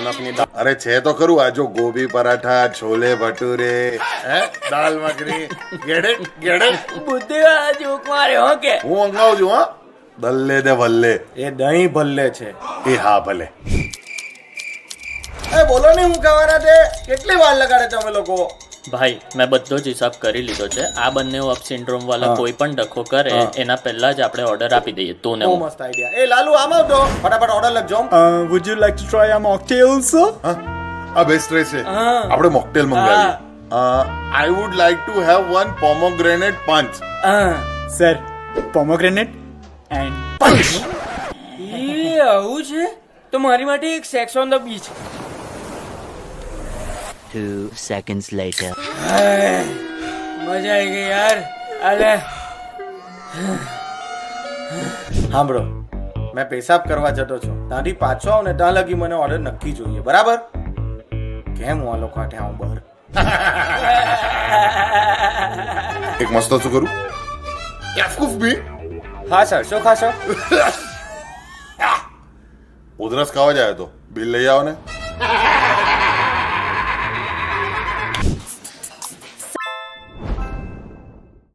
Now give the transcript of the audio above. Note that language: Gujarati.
નમકની દાળ. અરે છે તો ખરું આ જો ગોભી પરાઠા, છોલે ભટુરે, હે દાલ મખની, ગેડે ગેડે. બુદ્ધિવાળા જોક મારે હો કે હું મંગાવું છું હા. દલ્લે દે ભલ્લે. એ દહીં ભલ્લે છે. એ હા ભલે. એ બોલો ને હું ખાવાના તે કેટલી વાર લગાડે તમે લોકો? ભાઈ મેં બધો જ હિસાબ કરી લીધો છે. આ બંને અપ સિન્ડ્રોમ વાળા કોઈ પણ ડખો કરે એના પહેલા જ આપણે ઓર્ડર આપી દઈએ તું ને બહુ હું. મસ્ત આઈડિયા. એ લાલુ આમ આવતો ફટાફટ ઓર્ડર લખજો. Would you like to try our mocktails, sir? હા આ બેસ્ટ રહેશે. આપણે મોકટેલ મંગાવીએ. I would like to have one pomegranate punch. Sir, pomegranate and punch. એ આવું છે તો મારી માટે એક sex on the beach. 2 seconds later. મજા આવી ગઈ યાર. અલે સાંભળો મેં પેશાબ કરવા જતો છું ત્યાંથી પાછો આવું ને ત્યાં લગી મને ઓર્ડર નક્કી જોઈએ બરાબર? કેમ હું આ લોકો હાથે આવું બહાર? એક મસ્ત શું કરું એફકુફ બી હા સર શું ખાશો? ઉધરસ ખાવા જાય તો બિલ લઈ આવો ને.